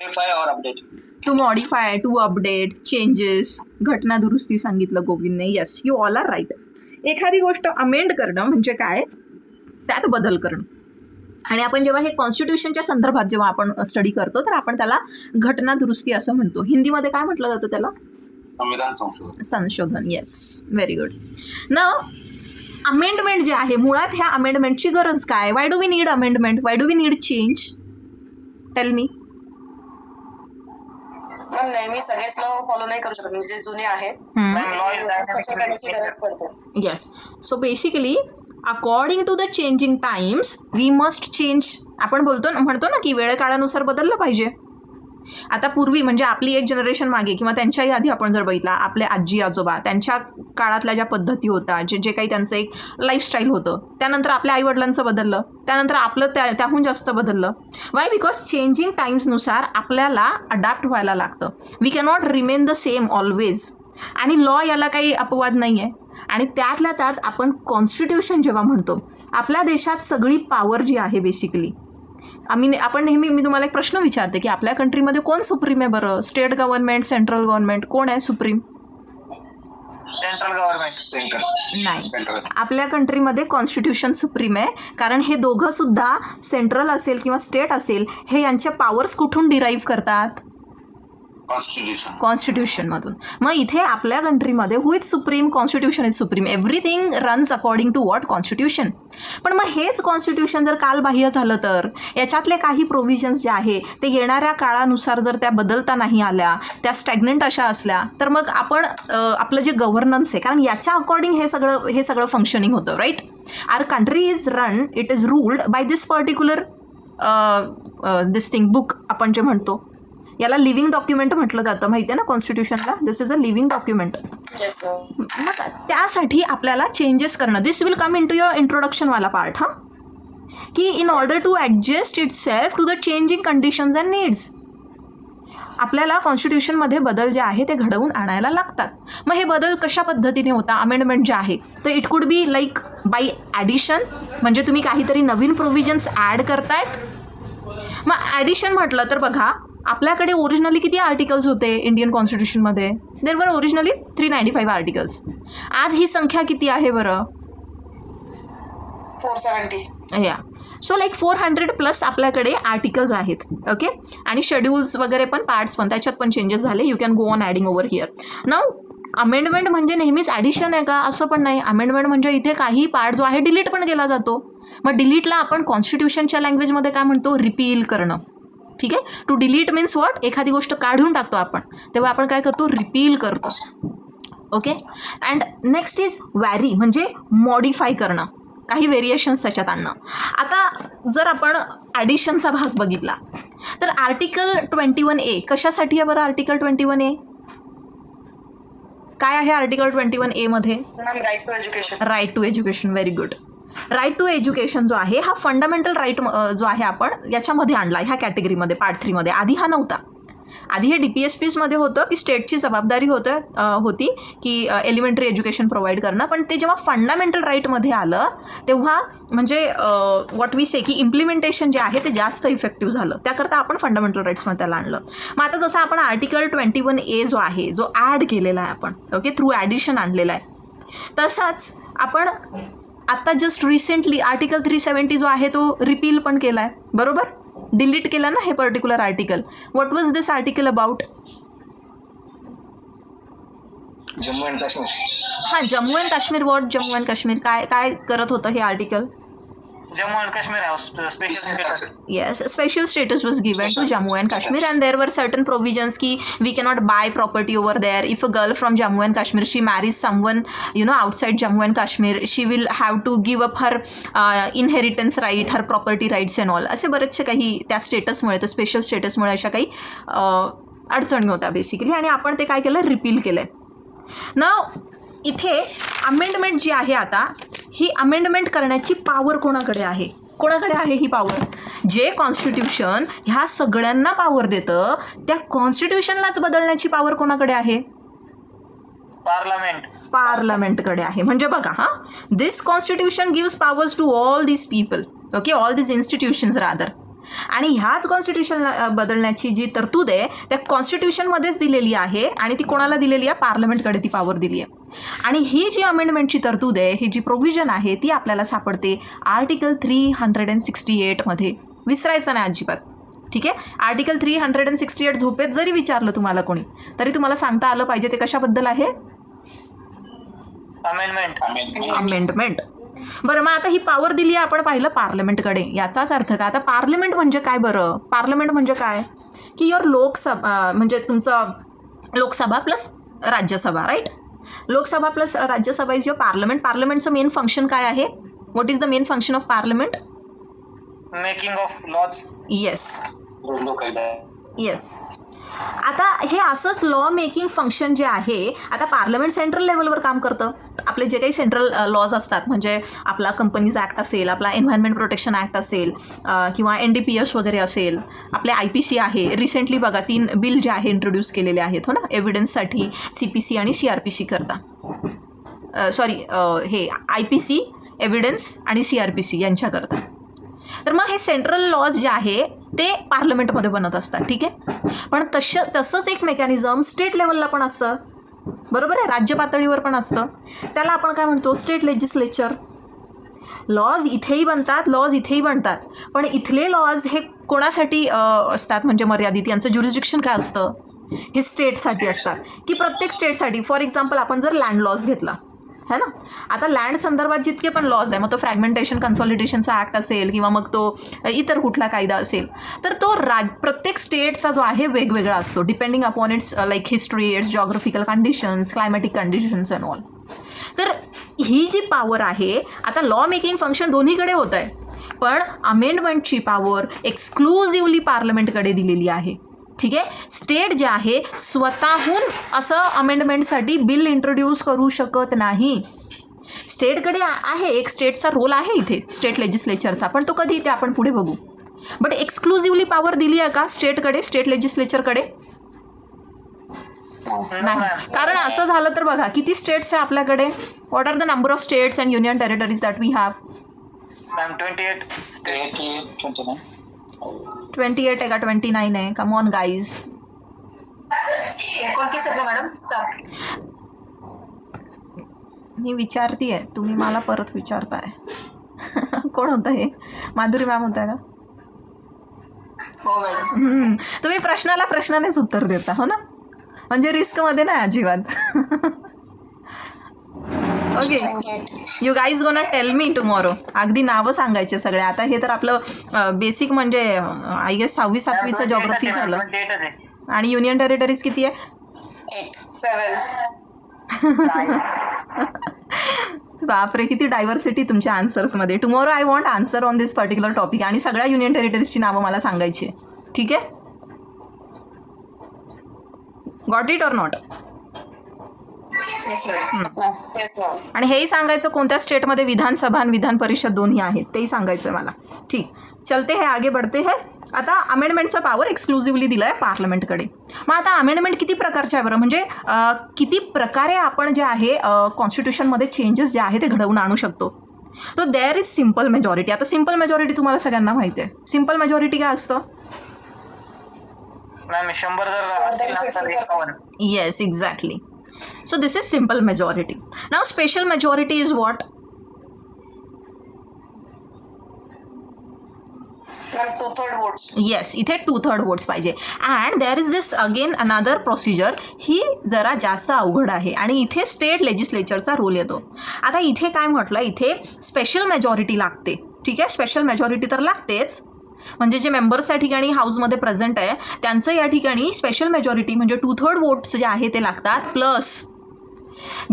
और update to modify, to update, changes, घटना दुरुस्ती सांगितलं गोविंदने. Yes, you all are right. एखादी गोष्ट अमेंड करणं म्हणजे काय, त्यात बदल करणं. आणि आपण जेव्हा हे कॉन्स्टिट्यूशनच्या संदर्भात जेव्हा आपण स्टडी करतो तर आपण त्याला घटना दुरुस्ती असं म्हणतो. हिंदीमध्ये काय म्हटलं जातं त्याला? संविधान संशोधन. संशोधन. Yes, very good. ना अमेंडमेंट जे आहे, मुळात ह्या अमेंडमेंटची गरज काय? Why do we need amendment? Why do we need change? Tell me. पण नेहमी सगळेच लॉ फॉलो नाही करू शकत, म्हणजे जे जुने आहेत करण्याची गरज पडते. Yes. So basically according to the changing times we must change. आपण म्हणतो ना की वेळ काळानुसार बदललं पाहिजे. आता पूर्वी म्हणजे आपली एक जनरेशन मागे किंवा त्यांच्याही आधी आपण जर बघितला, आपले आजी आजोबा त्यांच्या काळातल्या ज्या पद्धती होत्या, जे काही त्यांचं एक लाईफस्टाईल होतं, त्यानंतर आपल्या आईवडिलांचं बदललं, त्यानंतर आपलं त्याहून जास्त बदललं. वाय? बिकॉज चेंजिंग टाइम्सनुसार आपल्याला अडॅप्ट व्हायला लागतं. We cannot remain the same always. आणि लॉ याला काही अपवाद नाही आहे. आणि त्यातल्या त्यात आपण कॉन्स्टिट्यूशन जेव्हा म्हणतो, आपल्या देशात सगळी पॉवर जी आहे बेसिकली आपण नेहमी, मी तुम्हाला एक प्रश्न विचारते की आपल्या कंट्रीमध्ये कोण सुप्रीम आहे बरं? स्टेट गव्हर्नमेंट, सेंट्रल गव्हर्नमेंट, कोण आहे सुप्रीम? सेंट्रल गव्हर्नमेंट नाही. आपल्या कंट्रीमध्ये कॉन्स्टिट्यूशन सुप्रीम आहे. कारण हे दोघं सुद्धा सेंट्रल असेल किंवा स्टेट असेल, हे यांचे पॉवर्स कुठून डिराईव्ह करतात? कॉन्स्टिट्यूशनमधून. मग इथे आपल्या कंट्रीमध्ये who is supreme? Constitution is supreme. Everything runs according to what? Constitution. पण मग हेच कॉन्स्टिट्यूशन जर कालबाह्य झालं तर याच्यातले काही प्रोव्हिजन्स जे आहे ते येणाऱ्या काळानुसार जर त्या बदलता नाही आल्या, त्या स्टॅग्नंट अशा असल्या, तर मग आपण आपलं जे गव्हर्नन्स आहे, कारण याच्या अकॉर्डिंग हे सगळं फंक्शनिंग होतं, right? Our country is run, it is ruled by this particular this thing book आपण जे म्हणतो, याला लिव्हिंग डॉक्युमेंट म्हटलं जातं, माहिती आहे ना कॉन्स्टिट्यूशनला. This is a living document. मग त्यासाठी आपल्याला चेंजेस करणं, this will come into your इंट्रोडक्शनवाला पार्ट. हां, की in order to adjust itself to the changing conditions and needs, आपल्याला कॉन्स्टिट्यूशनमध्ये बदल जे आहे ते घडवून आणायला लागतात. मग हे बदल कशा पद्धतीने होता? अमेंडमेंट जे आहे तर it could be like bye addition, म्हणजे तुम्ही काहीतरी नवीन प्रोव्हिजन्स ॲड करतायत. मग ॲडिशन म्हटलं तर बघा, आपल्याकडे ओरिजिनली किती आर्टिकल्स होते इंडियन कॉन्स्टिट्यूशनमध्ये? देर वर ओरिजिनली 395 आर्टिकल्स. आज ही संख्या किती आहे बरं? 470. या. सो लाईक 400+ आपल्याकडे आर्टिकल्स आहेत. ओके. आणि शेड्यूल्स वगैरे पण, पार्ट्स पण, त्याच्यात पण चेंजेस झाले. You can go on adding over here. Now amendment म्हणजे नेहमीच ॲडिशन आहे का? असं पण नाही. अमेंडमेंट म्हणजे इथे काही पार्ट जो आहे डिलीट पण केला जातो. मग डिलीटला आपण कॉन्स्टिट्यूशनच्या लँग्वेजमध्ये काय म्हणतो? रिपील करणं. ठीक आहे. To delete means what? एखादी गोष्ट काढून टाकतो आपण, तेव्हा आपण काय करतो? रिपील करतो. Okay. And next is vary, म्हणजे मॉडिफाय करणं, काही व्हेरिएशन्स त्याच्यात आणणं. आता जर आपण ॲडिशनचा भाग बघितला तर आर्टिकल 21A कशासाठी आहे बरं? आर्टिकल 21A काय आहे? आर्टिकल 21A मध्ये right to education. Right to education. Very good. Right to education जो आहे हा फंडामेंटल राईट जो आहे आपण याच्यामध्ये आणला, ह्या कॅटेगरीमध्ये, पार्ट 3मध्ये. आधी हा नव्हता. आधी हे DPSPsमध्ये होतं की स्टेटची जबाबदारी होती की एलिमेंटरी एज्युकेशन प्रोव्हाइड करणं. पण ते जेव्हा फंडामेंटल राईटमध्ये आलं तेव्हा म्हणजे व्हॉट वी से की इम्प्लिमेंटेशन जे आहे ते जास्त इफेक्टिव्ह झालं. त्याकरता आपण फंडामेंटल राईट्समध्ये त्याला आणलं. मग आता जसं आपण आर्टिकल 21A जो आहे, जो ॲड केलेला आहे आपण, ओके, थ्रू ॲडिशन आणलेला आहे, तसाच आपण आता जस्ट रिसेंटली आर्टिकल 370 जो आहे तो रिपील पण केला आहे, बरोबर? डिलीट केला ना हे particular article. What was this article about? Jammu and Kashmir. हां, Jammu and Kashmir. What Jammu and Kashmir? काय करत होतं हे article? Jammu and Kashmir special status. Yes, a special status was given to Jammu and Kashmir, and there were certain provisions ki we cannot buy property over there. If a girl from Jammu and Kashmir, she marries someone, outside Jammu and Kashmir, she will have to give up her inheritance right, her property rights and all. असे बरेचसे काही त्या स्टेटसमुळे, त्या special स्टेटसमुळे अशा काही अडचणी होत्या basically, आणि आपण ते काय केलं? रिपील केलं आहे. ना इथे अमेंडमेंट जी आहे आता, ही अमेंडमेंट करण्याची पॉवर कोणाकडे आहे? कोणाकडे आहे ही पॉवर? जे कॉन्स्टिट्यूशन ह्या सगळ्यांना पॉवर देतं, त्या कॉन्स्टिट्यूशनलाच बदलण्याची पॉवर कोणाकडे आहे? पार्लमेंटकडे आहे. म्हणजे बघा, हां, this constitution gives powers to all this people, okay, all this institutions rather. आणि ह्याच कॉन्स्टिट्यूशन बदलण्याची जी तरतूद आहे त्या कॉन्स्टिट्यूशनमध्येच दिलेली आहे आणि ती कोणाला दिलेली आहे? पार्लमेंटकडे ती पॉवर दिली आहे. आणि ही जी अमेंडमेंटची तरतूद आहे, ही जी प्रोव्हिजन आहे ती आपल्याला सापडते आर्टिकल 368मध्ये. विसरायचं नाही अजिबात. ठीक आहे, आर्टिकल 368 झोपेत जरी विचारलं तुम्हाला कोणी तरी तुम्हाला सांगता आलं पाहिजे ते कशाबद्दल आहे? अमेंडमेंट. बरं, मग आता ही पॉवर दिली आहे आपण पाहिलं पार्लमेंटकडे. याचाच अर्थ काय? आता पार्लमेंट म्हणजे काय बरं? पार्लमेंट म्हणजे काय की युअर लोकसभा म्हणजे तुमचं Lok Sabha plus Rajya Sabha, right? Lok Sabha plus Rajya Sabha is your parliament. पार्लमेंटचं मेन फंक्शन काय आहे? What is the main function of parliament? Making of laws. Yes. आता हे असंच लॉ मेकिंग फंक्शन जे आहे, आता पार्लमेंट सेंट्रल लेवलवर काम करतं. आपले जे काही सेंट्रल लॉज असतात म्हणजे आपला कंपनीज ॲक्ट असेल, आपला एन्व्हायरमेंट प्रोटेक्शन ॲक्ट असेल किंवा NDPS वगैरे असेल, आपले IPC आहे. रिसेंटली बघा 3 बिल जे आहे इंट्रोड्यूस केलेले आहेत हो ना, एव्हिडन्ससाठी CPC आणि CRPC करता. हे IPC, एव्हिडन्स आणि CRPC यांच्याकरता. तर मग हे सेंट्रल लॉज जे आहे ते पार्लमेंटमध्ये बनत असतात. ठीक आहे, पण तसंच एक मेकॅनिझम स्टेट लेवलला पण असतं. बरोबर आहे, राज्य पातळीवर पण असतं. त्याला आपण काय म्हणतो? State legislature. लॉज इथेही बनतात, पण इथले लॉज हे कोणासाठी असतात म्हणजे मर्यादित? यांचं ज्युरिस्डिक्शन काय असतं? हे स्टेटसाठी असतात की प्रत्येक स्टेटसाठी? फॉर एक्झाम्पल आपण जर लँड लॉज घेतला है ना, आता लँड संदर्भात जितके पण लॉज आहे, मग तो फ्रॅगमेंटेशन कन्सॉलिडेशनचा ॲक्ट असेल किंवा मग तो इतर कुठला कायदा असेल, तर तो प्रत्येक स्टेटचा जो आहे वेगवेगळा असतो depending upon its like history, it's geographical conditions, climatic conditions and all. तर ही जी पॉवर आहे, आता लॉ मेकिंग फंक्शन दोन्हीकडे होत आहे, पण अमेंडमेंटची पॉवर एक्सक्लुझिव्हली पार्लमेंटकडे दिलेली आहे. ठीक आहे, स्टेट जे आहे स्वतःहून असं अमेंडमेंटसाठी बिल इंट्रोड्यूस करू शकत नाही. स्टेटकडे आहे, एक स्टेटचा रोल आहे इथे स्टेट लेजिस्लेचरचा, पण तो कधी ते आपण पुढे बघू. बट एक्सक्लुझिव्हली पॉवर दिली आहे का स्टेटकडे, स्टेट लेजिस्लेचरकडे? नाही. कारण असं झालं तर बघा किती स्टेट्स आहे आपल्याकडे? What are the number of states and union territories that we have? 28 आहे का 29 आहे? Come on guys. 29 आहे मॅडम. मी विचारतीये, तुम्ही मला परत विचारताय. कोण होतं हे? माधुरी मॅम होत्या का? हो मॅडम. तुम्ही प्रश्नाला प्रश्नानेच उत्तर देता हो ना, म्हणजे रिस्कमध्ये नाही अजिबात. Okay, you guys gonna tell me tomorrow. अगदी नावं सांगायचे सगळे. आता हे तर आपलं बेसिक म्हणजे आय गेस 6वी-7वीचं जॉग्राफी झालं. आणि युनियन टेरिटरीज किती आहे? 7. बापरे, किती डायव्हर्सिटी तुमच्या आन्सर्समध्ये. Tomorrow I want answer on this particular topic आणि सगळ्या युनियन टेरिटरीजची नावं मला सांगायची आहे. ठीक आहे, गॉट इट ऑर नॉट? आणि हेही सांगायचं कोणत्या स्टेटमध्ये विधानसभा आणि विधान परिषद दोन्ही आहेत तेही सांगायचं मला. ठीक, चलते है आगे बढ़ते है. आता अमेंडमेंटचा पॉवर एक्सक्लुझिव्हली दिला आहे पार्लमेंटकडे. मग आता अमेंडमेंट किती प्रकारचे आहे बरं, म्हणजे किती प्रकारे आपण जे आहे कॉन्स्टिट्यूशनमध्ये चेंजेस जे आहे ते घडवून आणू शकतो? तो देअर इज सिम्पल मेजॉरिटी. आता सिम्पल मेजॉरिटी तुम्हाला सगळ्यांना माहिती आहे. सिम्पल मेजॉरिटी काय असतं? Yes, exactly. So this is simple majority. Now special majority is what? 2/3 votes. Yes, इथे 2/3 votes पाहिजे. And there is this again another procedure. ही जरा जास्त अवघड आहे आणि इथे स्टेट लेजिस्लेचरचा रोल येतो. आता इथे काय म्हटलं, इथे स्पेशल मेजॉरिटी लागते. ठीक आहे, स्पेशल मेजॉरिटी तर लागतेच, म्हणजे जे मेंबर्स या ठिकाणी हाऊसमध्ये प्रेझेंट आहे त्यांचं या ठिकाणी स्पेशल मेजॉरिटी म्हणजे 2/3 वोट्स जे आहे ते लागतात. प्लस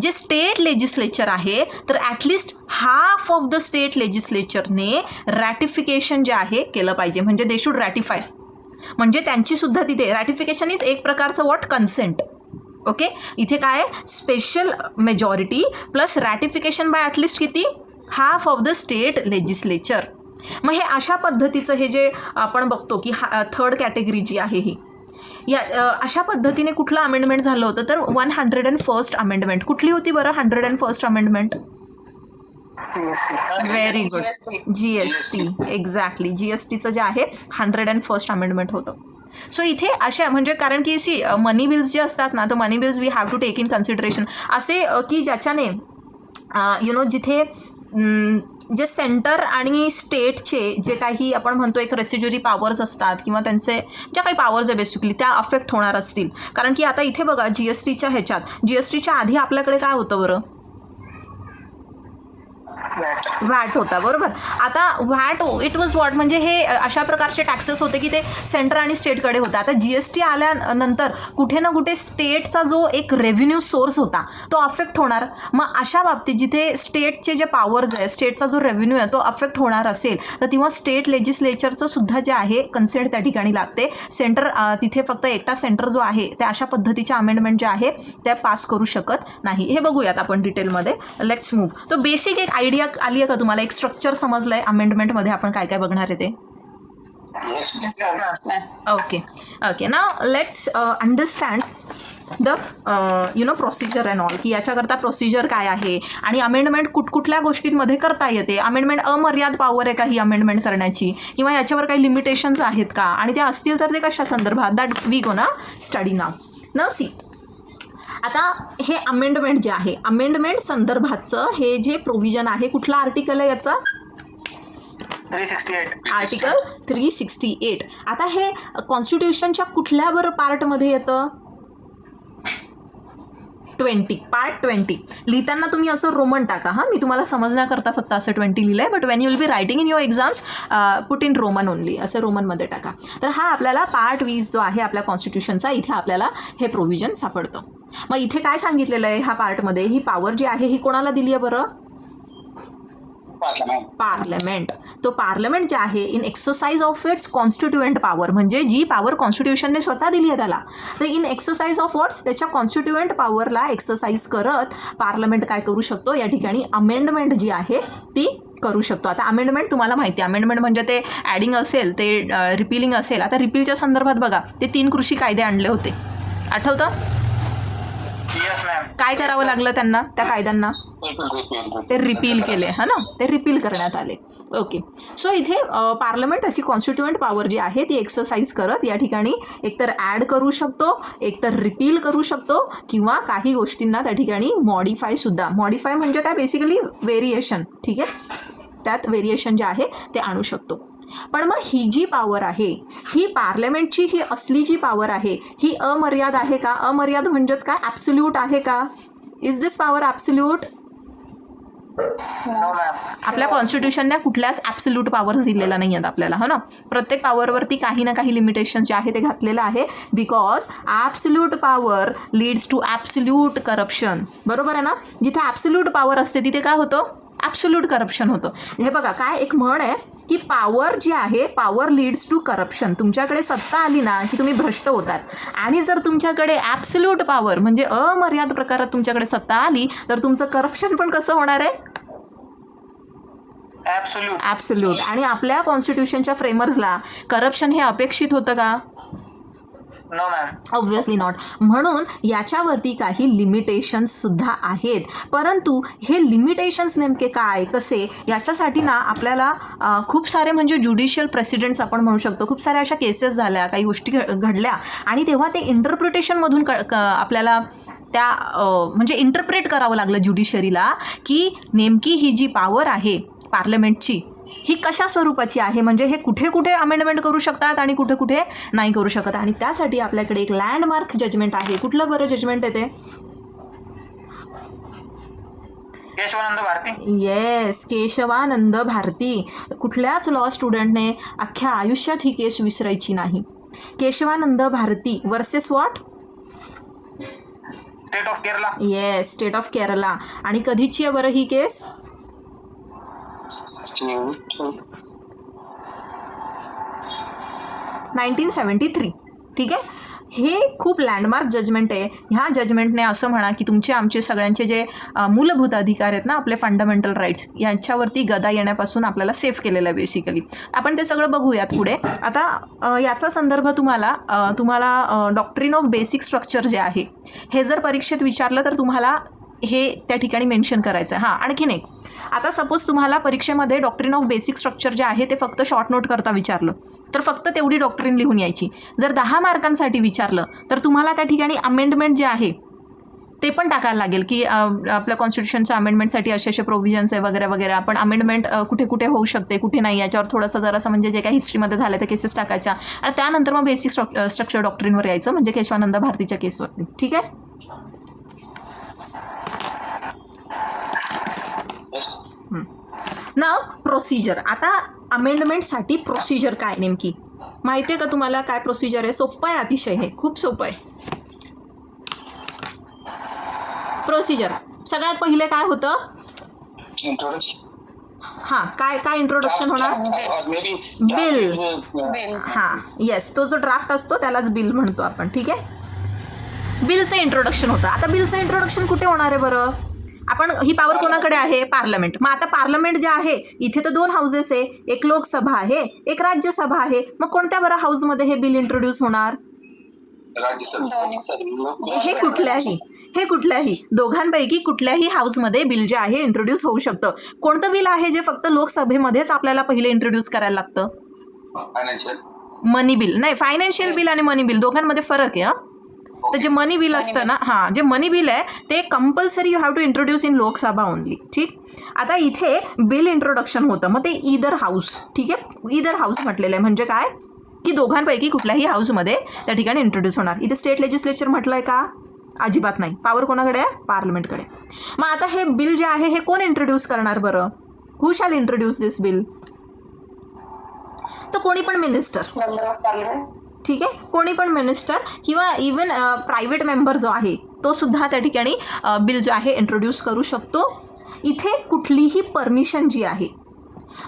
जे स्टेट लेजिस्लेचर आहे तर at least half of the state लेजिस्लेचरने रॅटिफिकेशन जे आहे केलं पाहिजे, म्हणजे दे शुड रॅटिफाय. म्हणजे त्यांचीसुद्धा तिथे रॅटिफिकेशन इज एक प्रकारचं वॉट कन्सेंट. ओके, इथे काय special majority plus ratification by at least किती? Half of the state legislature. मग हे अशा पद्धतीचं हे जे आपण बघतो की थर्ड कॅटेगरी जी आहे ही या अशा पद्धतीने कुठलं अमेंडमेंट झालं होतं तर 101st अमेंडमेंट. कुठली होती बरं 101st amendment? Very good. GST exactly. GSTचं जे आहे 101st अमेंडमेंट होतं. सो इथे अशा म्हणजे कारण की मनी बिल्स जे असतात ना, तर money bills we have to take in consideration असे की ज्याच्याने जिथे जे सेंटर आणि स्टेटचे जे काही आपण म्हणतो एक रेसिड्युरी पॉवर्स असतात किंवा त्यांचे ज्या काही पॉवर्स आहे बेसिकली त्या अफेक्ट होणार असतील. कारण की आता इथे बघा GSTच्या ह्याच्यात GSTच्या आधी आपल्याकडे काय होतं बरं? व्हॅट होता, बरोबर. आता व्हॅट इट वॉज व्हॉट म्हणजे हे अशा प्रकारचे टॅक्सेस होते की ते सेंटर आणि स्टेटकडे होता. आता GST आल्यानंतर कुठे ना कुठे स्टेटचा जो एक रेव्हेन्यू सोर्स होता तो अफेक्ट होणार. मग अशा बाबतीत जिथे स्टेटचे जे पॉवर्स आहे, स्टेटचा जो रेव्हेन्यू आहे तो अफेक्ट होणार असेल तर तेव्हा स्टेट लेजिस्लेचरचं सुद्धा जे आहे कन्सेंट त्या ठिकाणी लागते. सेंटर तिथे फक्त एकटा सेंटर जो आहे त्या अशा पद्धतीच्या अमेंडमेंट जे आहे त्या पास करू शकत नाही. हे बघूयात आपण डिटेलमध्ये. Let's move. तो बेसिक एक आयडिया आली आहे का तुम्हाला? एक स्ट्रक्चर समजलंय अमेंडमेंटमध्ये आपण काय काय बघणार आहे ते? Okay now let's understand the procedure and all की याच्याकरता प्रोसिजर काय आहे आणि अमेंडमेंट कुठल्या गोष्टींमध्ये करता येते. अमेंडमेंट अमर्याद पॉवर आहे का ही अमेंडमेंट करण्याची किंवा याच्यावर काही लिमिटेशन्स आहेत का आणि त्या असतील तर ते कशा संदर्भात? That we gonna study now see. आता हे अमेंडमेंट जे आहे अमेंडमेंट संदर्भातचं हे जे प्रोव्हिजन आहे कुठला आर्टिकल आहे याचा? 368. आर्टिकल 368. आता हे कॉन्स्टिट्यूशनच्या कुठल्या बरं पार्टमध्ये येतं? 20 पार्ट 20. लिहिताना तुम्ही असं रोमन टाका. हां, मी तुम्हाला समजण्याकरता फक्त असं 20 लिहिलं आहे. But Wien you will be writing in your exams put in Roman only, असं रोमनमध्ये टाका. तर हा आपल्याला पार्ट 20 जो आहे आपल्या कॉन्स्टिट्यूशनचा इथे आपल्याला हे प्रोव्हिजन सापडतं. मग इथे काय सांगितलेलं आहे ह्या पार्टमध्ये? ही पॉवर जी आहे ही कोणाला दिली आहे बरं? पार्लमेंट. तो पार्लमेंट जे आहे in exercise of its constituent power म्हणजे जी पॉवर कॉन्स्टिट्यूशनने स्वतः दिली आहे त्याला, तर इन एक्सरसाइज ऑफ व्हॉट्स त्याच्या कॉन्स्टिट्युएंट पॉवरला एक्सरसाइज करत पार्लमेंट काय करू शकतो या ठिकाणी? अमेंडमेंट जी आहे ती करू शकतो. आता अमेंडमेंट तुम्हाला माहिती आहे, अमेंडमेंट म्हणजे ते ॲडिंग असेल, ते रिपीलिंग असेल. आता रिपीलच्या संदर्भात बघा ते 3 कृषी कायदे आणले होते, आठवतं? काय करावं लागलं त्यांना त्या कायद्यांना? ते रिपील केले, हा ना, ते रिपील करण्यात आले. ओके. सो इथे पार्लमेंट त्याची कॉन्स्टिट्युएंट पॉवर जी आहे ती एक्सरसाइज करत या ठिकाणी एकतर ॲड करू शकतो, एकतर रिपील करू शकतो किंवा काही गोष्टींना त्या ठिकाणी मॉडिफाय म्हणजे काय? Basically variation. ठीक आहे, त्यात व्हेरिएशन जे आहे ते आणू शकतो. पण मग ही जी पॉवर आहे ही पार्लमेंटची ही असली जी पॉवर आहे ही अमर्याद आहे का? अमर्याद म्हणजेच काय? ॲब्सोल्यूट आहे का? Is this power absolute? आपल्या कॉन्स्टिट्यूशनने कुठल्याच ॲब्सोल्यूट पॉवर्स दिलेला नाही आहेत आपल्याला, हो ना. प्रत्येक पॉवरवरती काही ना काही लिमिटेशन जे आहे ते घातलेलं आहे. Because absolute power leads to absolute corruption. बरोबर आहे ना. जिथे ॲब्सोल्यूट पॉवर असते तिथे काय होतं? ॲब्सोल्यूट करप्शन होतं. हे बघा काय एक म्हण आहे की पॉवर जी आहे पॉवर लीड्स टू करप्शन. तुमच्याकडे सत्ता आली ना की तुम्ही भ्रष्ट होतात आणि जर तुमच्याकडे ॲब्सोल्यूट पॉवर म्हणजे अमर्याद प्रकारात तुमच्याकडे सत्ता आली तर तुमचं करप्शन पण कसं होणार आहे? ॲब्सोल्यूट. आणि आपल्या कॉन्स्टिट्यूशनच्या फ्रेमर्सला करप्शन हे अपेक्षित होतं का? No ma'am, obviously not. म्हणून याच्यावरती काही लिमिटेशन्स सुद्धा आहेत. परंतु हे लिमिटेशन्स नेमके काय कसे याच्यासाठी ना आपल्याला खूप सारे म्हणजे ज्युडिशियल प्रेसिडेंट्स आपण म्हणू शकतो, खूप साऱ्या अशा केसेस झाल्या, काही गोष्टी घडल्या आणि तेव्हा ते इंटरप्रिटेशनमधून आपल्याला त्या म्हणजे इंटरप्रेट करावं लागलं ज्युडिशरीला की नेमकी ही जी पॉवर आहे पार्लमेंटची ही कशा स्वरूपाची आहे, म्हणजे हे कुठे कुठे अमेंडमेंट करू शकतात आणि कुठे कुठे नाही करू शकत. आणि त्यासाठी आपल्याकडे एक लँडमार्क जजमेंट आहे. कुठलं बरं जजमेंट आहे ते? केशवानंद भारती. येस, केशवानंद भारती. कुठल्याच लॉ स्टुडंटने अख्ख्या आयुष्यात ही केस विसरायची नाही. Keshavananda Bharati versus what? State of Kerala. Yes, state of Kerala. आणि कधीची आहे बरं ही केस? 1973. ठीक आहे. हे खूप लँडमार्क जजमेंट आहे. ह्या जजमेंटने असं म्हणा की तुमचे आमचे सगळ्यांचे जे मूलभूत अधिकार आहेत ना, आपले फंडामेंटल राईट्स, यांच्यावरती गदा येण्यापासून आपल्याला सेफ केलेलं आहे बेसिकली. आपण ते सगळं बघूयात पुढे. आता याचा संदर्भ तुम्हाला डॉक्ट्रिन ऑफ बेसिक स्ट्रक्चर जे आहे हे जर परीक्षेत विचारलं तर तुम्हाला हे त्या ठिकाणी मेन्शन करायचं आहे. हां, आणखीन एक आता सपोज तुम्हाला परीक्षेमध्ये डॉक्ट्रिन ऑफ बेसिक स्ट्रक्चर जे आहे ते फक्त शॉर्ट नोट करता विचारलं तर फक्त तेवढी डॉक्ट्रिन लिहून यायची. जर 10 मार्कांसाठी विचारलं तर तुम्हाला त्या ठिकाणी अमेंडमेंट जे आहे ते पण टाकायला लागेल की आपल्या कॉन्स्टिट्यूशनच्या अमेंडमेंटसाठी असे प्रोव्हिजन्स आहे वगैरे वगैरे. आपण अमेंडमेंट कुठे कुठे होऊ शकते कुठे नाही याच्यावर थोडंसं जरासं म्हणजे जे काही हिस्ट्रीमध्ये झालं त्या केसेस टाकायच्या आणि त्यानंतर मग बेसिक स्ट्रक्चर डॉक्ट्रिनवर यायचं म्हणजे केशवानंद भारतीच्या केसवरती. ठीक आहे. नाव प्रोसिजर. आता अमेंडमेंटसाठी प्रोसिजर काय नेमकी माहिती आहे का तुम्हाला? काय प्रोसिजर आहे? सोपं आहे अतिशय, हे खूप सोपं आहे. प्रोसिजर सगळ्यात पहिले काय होतं? हां काय काय इंट्रोडक्शन होणार? बिल. हां येस, तो जो ड्राफ्ट असतो त्यालाच बिल म्हणतो आपण. ठीक आहे. बिलचं इंट्रोडक्शन होतं. आता बिलचं इंट्रोडक्शन कुठे होणार आहे बरं? आपण ही पॉवर कोणाकडे आहे? पार्लमेंट. मग आता पार्लमेंट जे आहे इथे तर 2 हाऊसेस आहे, एक लोकसभा आहे एक राज्यसभा आहे. मग कोणत्या बरं हाऊसमध्ये हे बिल इंट्रोड्यूस होणार? हे कुठल्याही दोघांपैकी कुठल्याही हाऊसमध्ये बिल जे आहे इंट्रोड्यूस होऊ शकतं. कोणतं बिल आहे जे फक्त लोकसभेमध्येच आपल्याला पहिले इंट्रोड्यूस करायला लागतं? मनी बिल. नाही, फायनान्शियल बिल आणि मनी बिल दोघांमध्ये फरक आहे. तर जे मनी बिल असतं ना, हां जे मनी बिल आहे ते compulsory you have to introduce in Lok Sabha only. ठीक. आता इथे बिल इंट्रोडक्शन होतं मग ते ईदर हाऊस. ठीक आहे. ईदर हाऊस म्हटलेलं आहे म्हणजे काय की दोघांपैकी कुठल्याही हाऊसमध्ये त्या ठिकाणी इंट्रोड्यूस होणार. इथे स्टेट लेजिस्लेचर म्हटलं आहे का? अजिबात नाही. पॉवर कोणाकडे आहे? पार्लमेंटकडे. मग आता हे बिल जे आहे हे कोण इंट्रोड्यूस करणार बरं? हू शॅल इंट्रोड्यूस दिस बिल? तर कोणी पण मिनिस्टर. ठीक आहे. कोणी पण मिनिस्टर किंवा इवन प्रायव्हेट मेंबर जो आहे तो सुद्धा त्या ठिकाणी बिल जे आहे इंट्रोड्यूस करू शकतो. इथे कुठलीही परमिशन जी आहे,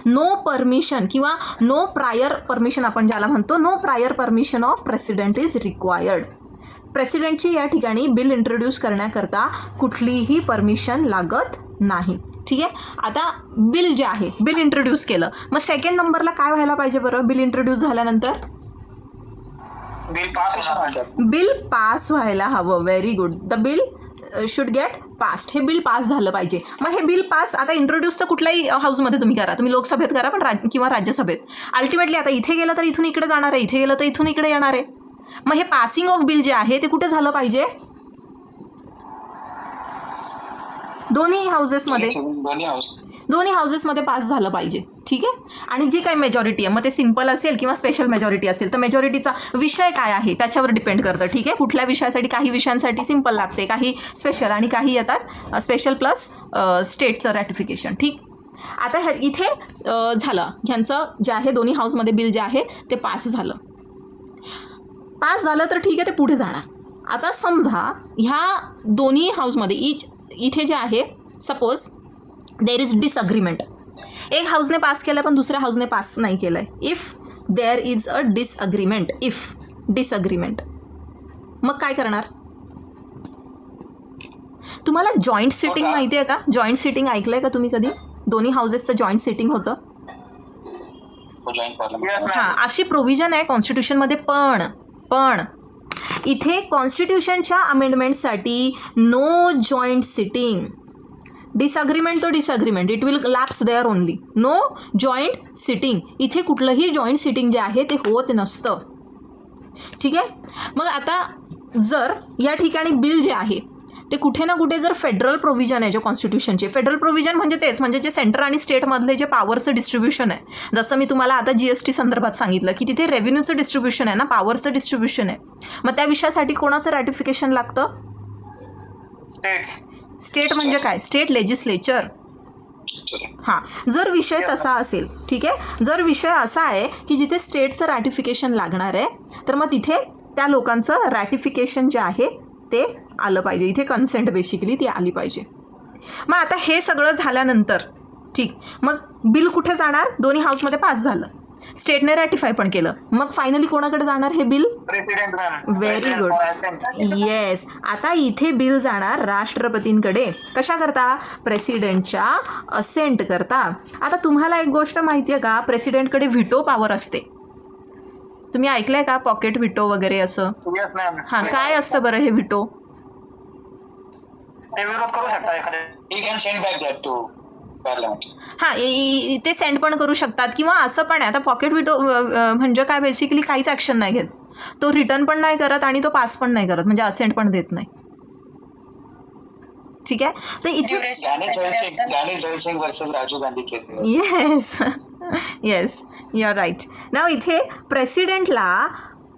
नो परमिशन किंवा नो प्रायर परमिशन आपण ज्याला म्हणतो, no prior permission of president is required. प्रेसिडेंटची या ठिकाणी बिल इंट्रोड्यूस करण्याकरता कुठलीही परमिशन लागत नाही. ठीक आहे. आता बिल जे आहे बिल इंट्रोड्यूस केलं मग सेकंड नंबरला काय व्हायला पाहिजे बरं? बिल इंट्रोड्यूस झाल्यानंतर बिल पास व्हायला हवं. Very good. The bill should get passed. हे बिल पास झालं पाहिजे. मग हे बिल पास आता इंट्रोड्यूस तर कुठल्याही हाऊसमध्ये तुम्ही करा, तुम्ही लोकसभेत करा पण किंवा राज्यसभेत. अल्टिमेटली आता इथे गेलं तर इथून इकडे जाणार आहे, इथे गेलं तर इथून इकडे येणार आहे. मग हे पासिंग ऑफ बिल जे आहे ते कुठे झालं पाहिजे? दोन्ही हाऊसेसमध्ये. दोन्ही हाऊसेसमध्ये पास झालं पाहिजे. ठीक आहे. आणि जी काही मेजॉरिटी आहे मग ते सिम्पल असेल किंवा स्पेशल मेजॉरिटी असेल तर मेजॉरिटीचा विषय काय आहे त्याच्यावर डिपेंड करतं. ठीक आहे. कुठल्या विषयासाठी, काही विषयांसाठी सिम्पल लागते, काही स्पेशल आणि काही येतात स्पेशल प्लस स्टेटचं रॅटिफिकेशन. ठीक. आता इथे झालं ह्यांचं जे आहे दोन्ही हाऊसमध्ये बिल जे आहे ते पास झालं. पास झालं तर ठीक आहे ते पुढे जाणार. आता समजा ह्या दोन्ही हाऊसमध्ये इथे जे आहे सपोज देर इज डिसअग्रीमेंट. एक हाऊसने पास केलं पण दुसऱ्या हाऊसने पास नाही केलं आहे. If there is a disagreement, if disagreement मग काय करणार? तुम्हाला जॉईंट सिटिंग माहिती आहे का? जॉईंट सिटिंग ऐकलं आहे का तुम्ही कधी? दोन्ही हाऊसेसचं जॉईंट सिटिंग होतं. हां अशी प्रोव्हिजन आहे कॉन्स्टिट्यूशनमध्ये. पण इथे कॉन्स्टिट्यूशनच्या अमेंडमेंटसाठी नो जॉईंट सिटिंग. डिसअग्रीमेंट तो disagreement, it will lapse there only. No joint sitting. इथे कुठलंही जॉईंट सिटिंग जे आहे ते होत नसतं. ठीक आहे. मग आता जर या ठिकाणी बिल जे आहे ते कुठे ना कुठे जर फेडरल प्रोव्हिजन आहे जे कॉन्स्टिट्यूशनचे, फेडरल प्रोव्हिजन म्हणजे तेच म्हणजे जे सेंटर आणि स्टेटमधले जे पॉवरचं डिस्ट्रीब्युशन आहे, जसं मी तुम्हाला आता GST संदर्भात सांगितलं की तिथे रेव्हेन्यूचं डिस्ट्रीब्युशन आहे ना, पॉवरचं डिस्ट्रीब्युशन आहे. मग त्या विषयासाठी कोणाचं रॅटिफिकेशन लागतं? स्टेट म्हणजे काय? State legislature. हां जर विषय तसा असेल, ठीक आहे, जर विषय असा आहे की जिथे स्टेटचं रॅटिफिकेशन लागणार आहे तर मग तिथे त्या लोकांचं रॅटिफिकेशन जे आहे ते आलं पाहिजे. इथे कन्सेंट बेसिकली ती आली पाहिजे. मग आता हे सगळं झाल्यानंतर ठीक मग बिल कुठे जाणार? दोन्ही हाऊसमध्ये पास झालं, स्टेटने रॅटिफाय पण केलं, मग फायनली कोणाकडे जाणार हे बिल? Very good. येस. आता इथे बिल जाणार राष्ट्रपतींकडे. कशा करता? प्रेसिडेंटच्या असेंट करता. आता तुम्हाला एक गोष्ट माहिती आहे का? प्रेसिडेंटकडे व्हिटो पॉवर असते. तुम्ही ऐकलंय का पॉकेट व्हिटो वगैरे असं? हां काय असतं बरं हे व्हिटो? ते विरोध करू शकता एखादे. हां, ते सेंड पण करू शकतात किंवा असं पण आहे. आता पॉकेट विटो म्हणजे काय, बेसिकली काहीच ॲक्शन नाही घेत. तो रिटर्न पण नाही करत आणि तो पास पण नाही करत, म्हणजे असेंट पण देत नाही. ठीक आहे. तर इथे Rajiv Gandhi case. Yes you are right. Now इथे प्रेसिडेंटला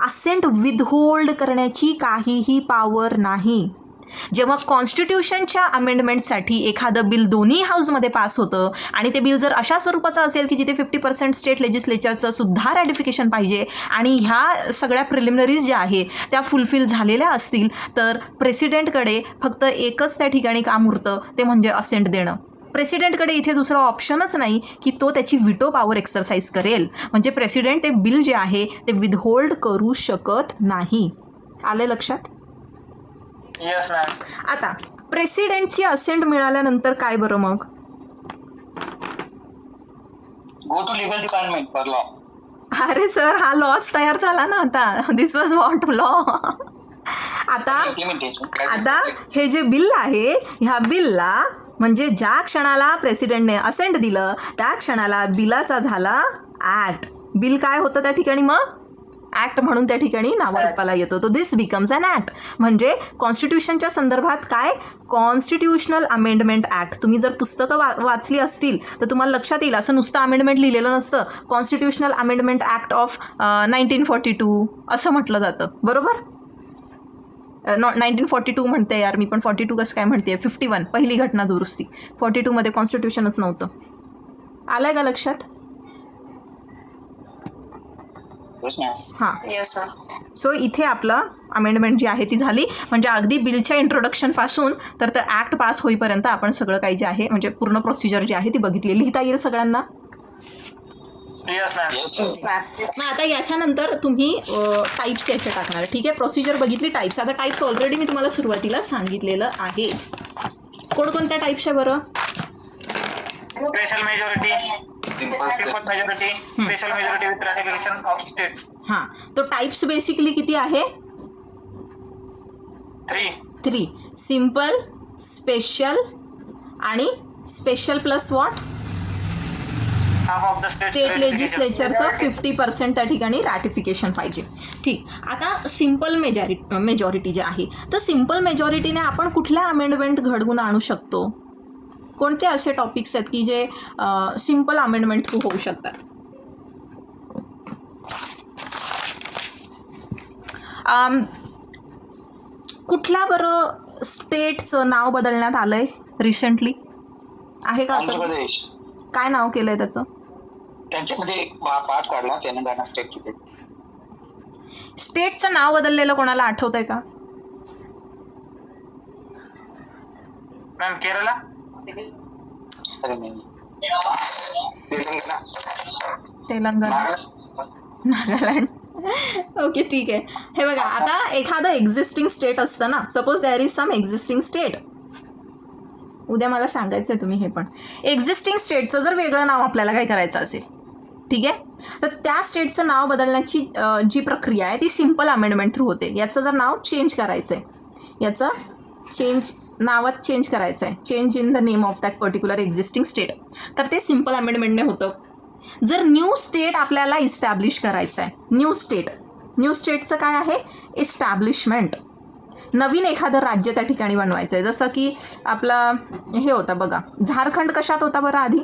असेंट विथहोल्ड करण्याची काहीही पॉवर नाही. जेव्हा कॉन्स्टिट्यूशनच्या अमेंडमेंटसाठी एखादं बिल दोन्ही हाऊसमध्ये पास होतं आणि ते बिल जर अशा स्वरूपाचं असेल की जिथे 50% स्टेट लेजिस्लेचरचं सुद्धा रॅटिफिकेशन पाहिजे आणि ह्या सगळ्या प्रिलिमिनरीज ज्या आहे त्या फुलफिल झालेल्या असतील, तर प्रेसिडेंटकडे फक्त एकच त्या ठिकाणी काम उरतं, ते म्हणजे असेंट देणं. प्रेसिडेंटकडे इथे दुसरा ऑप्शनच नाही की तो त्याची विटो पॉवर एक्सरसाइज करेल. म्हणजे प्रेसिडेंट ते बिल जे आहे ते विथहोल्ड करू शकत नाही. आले लक्षात? Yes ma'am. आता प्रेसिडेंटची असेंट मिळाल्यानंतर काय बरं मग? Go to legal department for law. अरे सर, हा लॉच तयार झाला ना आता. This was what law. आता हे जे बिल आहे, ह्या बिलला म्हणजे ज्या क्षणाला प्रेसिडेंटने असेंट दिलं त्या क्षणाला बिलाचा झाला ॲक्ट. बिल काय होतं त्या ठिकाणी? मग ॲक्ट म्हणून त्या ठिकाणी नावारूपाला येतो. तो दिस बिकम्स अन ॲक्ट. म्हणजे कॉन्स्टिट्यूशनच्या संदर्भात काय, कॉन्स्टिट्यूशनल अमेंडमेंट ॲक्ट. तुम्ही जर पुस्तकं वाचली असतील तर तुम्हाला लक्षात येईल, असं नुसतं अमेंडमेंट लिहिलेलं नसतं. कॉन्स्टिट्यूशनल अमेंडमेंट ॲक्ट ऑफ 1942 असं म्हटलं जातं, बरोबर? 1942 म्हणते यार मी, पण 42 कसं काय म्हणते? 51 पहिली घटना दुरुस्ती. 42मध्ये कॉन्स्टिट्यूशनच नव्हतं. आलं आहे का लक्षात? हां. सो इथे आपलं अमेंडमेंट जी आहे ती झाली. म्हणजे अगदी बिलच्या इंट्रोडक्शनपासून तर ते ॲक्ट पास होईपर्यंत आपण सगळं काही जे आहे म्हणजे पूर्ण प्रोसिजर जी आहे ती बघितली. लिहिता येईल सगळ्यांना? मग आता याच्यानंतर तुम्ही टाईप्स याचे टाकणार. ठीक आहे, प्रोसिजर बघितली, टाईप्स. आता टाईप्स ऑलरेडी मी तुम्हाला सुरुवातीला सांगितलेलं आहे. कोणकोणत्या टाईप्स आहे बरं? Special majority, simple majority, special majority with ratification of states. हां, तो टाईप्स बेसिकली किती आहे? 3. सिंपल, स्पेशल आणि स्पेशल प्लस व्हॉट? स्टेट लेजिस्लेचरचं 50% त्या ठिकाणी रॅटिफिकेशन पाहिजे. ठीक. आता सिंपल मेजॉरिटी जे आहे, तर सिंपल मेजॉरिटीने आपण कुठल्या अमेंडमेंट घडवून आणू शकतो? कोणते असे टॉपिक्स आहेत की जे सिंपल अमेंडमेंट थ्रू होऊ शकतात? कुठल्या बरं स्टेटचं नाव बदलण्यात आलं आहे रिसेंटली? आहे का असं? काय नाव केलं आहे त्याचं? त्यांच्यामध्ये पाठ काढला तेलंगणा स्टेटची. स्टेटचं नाव बदललेलं कोणाला आठवत आहे का? मॅम केरला, तेलंगणा, नागालँड. ओके, ठीक आहे. हे बघा, आता एखादं एक्झिस्टिंग स्टेट असतं ना, suppose there is some existing state. उद्या मला सांगायचं आहे तुम्ही हे पण. एक्झिस्टिंग स्टेटचं जर वेगळं नाव आपल्याला काय करायचं असेल, ठीक आहे, तर त्या स्टेटचं नाव बदलण्याची जी प्रक्रिया आहे ती सिंपल अमेंडमेंट थ्रू होते. याचं जर नाव चेंज करायचं आहे, याचं नावात चेंज करायचं आहे, change in the name of that particular existing state, तर ते सिंपल अमेंडमेंटने होतं. जर न्यू स्टेट आपल्याला इस्टॅब्लिश करायचं आहे, न्यू स्टेटचं काय आहे? इस्टॅब्लिशमेंट. नवीन एखादं राज्य त्या ठिकाणी बनवायचं आहे. जसं की आपला हे होतं बघा, झारखंड कशात होता बरं आधी?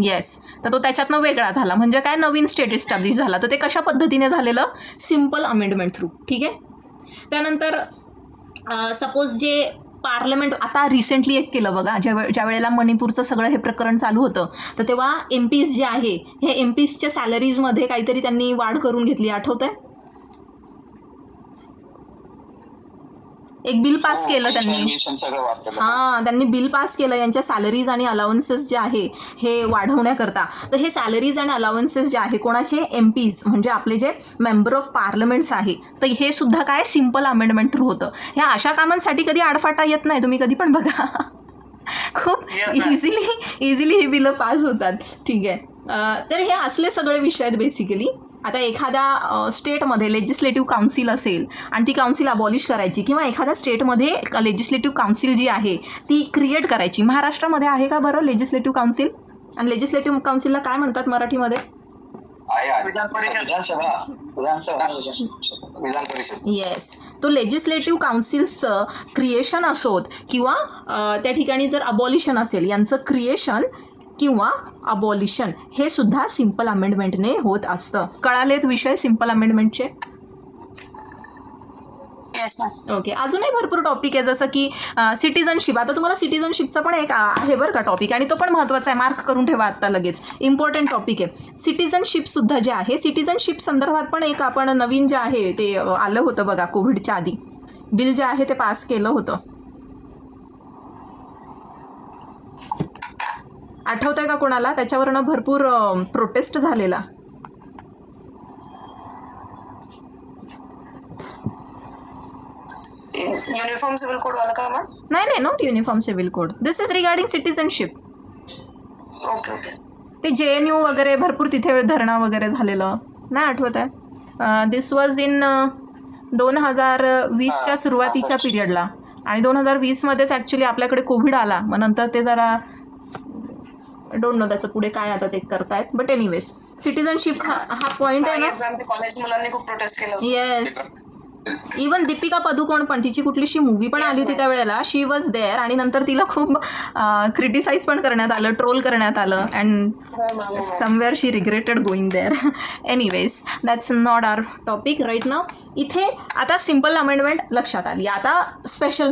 येस. तर तो त्याच्यातनं वेगळा झाला, म्हणजे काय, नवीन स्टेट इस्टॅब्लिश झाला. तर ते कशा पद्धतीने झालेलं? Simple amendment through. ठीक आहे. त्यानंतर सपोज जे पार्लमेंट आता रिसेंटली एक केलं बघा, ज्या वेळेला मणिपूरचं सगळं हे प्रकरण चालू होतं, तर तेव्हा MPs जे आहे, हे MPsच्या सॅलरीजमध्ये काहीतरी त्यांनी वाढ करून घेतली, आठवतं आहे? एक बिल पास केलं त्यांनी. हां, त्यांनी बिल पास केलं यांच्या सॅलरीज आणि अलाउन्सेस जे आहे हे वाढवण्याकरता. तर हे सॅलरीज आणि अलाउन्सेस जे आहे कोणाचे? MPs, म्हणजे आपले जे मेंबर ऑफ पार्लमेंट्स आहे. तर हे सुद्धा काय, सिंपल अमेंडमेंट थ्रू होतं. ह्या अशा कामांसाठी कधी आडफाटा येत नाही, तुम्ही कधी पण बघा. खूप इझिली ही बिलं पास होतात. ठीक आहे. तर हे असले सगळे विषय आहेत बेसिकली. आता एखाद्या स्टेटमध्ये लेजिस्लेटिव्ह काउन्सिल असेल आणि ती काउन्सिल अबॉलिश करायची किंवा एखाद्या स्टेटमध्ये लेजिस्लेटिव्ह काउन्सिल जी आहे ती क्रिएट करायची. महाराष्ट्रामध्ये आहे का बरं लेजिस्लेटिव्ह काउन्सिल? आणि लेजिस्लेटिव्ह काउन्सिलला काय म्हणतात मराठीमध्ये? विधान परिषद. येस. तो लेजिस्लेटिव्ह काउन्सिल्सचं क्रिएशन असोत किंवा त्या ठिकाणी जर अबॉलिशन असेल यांचं क्रिएशन किंवा अबॉलिशन हे सुद्धा सिम्पल अमेंडमेंटने होत असतं. कळालेत विषय सिम्पल अमेंडमेंटचे? ओके. अजूनही भरपूर टॉपिक आहे जसं की सिटिझनशिप. आता तुम्हाला सिटिझनशिपचा पण एक आहे बरं का टॉपिक आणि तो पण महत्त्वाचा आहे. मार्क करून ठेवा आत्ता लगेच. इम्पॉर्टंट टॉपिक आहे. सिटिझनशिपसुद्धा जे आहे सिटिझनशिप संदर्भात पण एक आपण नवीन जे आहे ते आलं होतं बघा कोविडच्या आधी बिल जे आहे ते पास केलं होतं. आठवतंय का कोणाला? त्याच्यावरनं भरपूर प्रोटेस्ट झालेला. युनिफॉर्म सिव्हिल कोड वाला का मग? नाही, not uniform civil code. This is regarding citizenship. Okay okay. ते JNU वगैरे भरपूर तिथे धरणं वगैरे झालेलं नाही आठवत आहे. दिस वॉज इन 2020च्या सुरुवातीच्या पिरियडला आणि 2020मध्येच ॲक्च्युली आपल्याकडे कोविड आला. मग नंतर ते जरा डोंट नो त्याचं पुढे काय आता ते करतायत. बट एनिवेज सिटिझनशिप हा पॉईंट आहे ना. कॉलेज मुलांनी खूप प्रोटेस्ट केलं. येस. इवन दीपिका पदुकोण पण तिची कुठलीशी मूवी पण आली होती त्यावेळेला. शी वॉज देअर आणि नंतर तिला खूप क्रिटिसाइज पण करण्यात आलं, ट्रोल करण्यात आलं and somewhere she regretted going there. Anyways that's not our topic right now. इथे आता सिम्पल अमेंडमेंट लक्षात आली. आता स्पेशल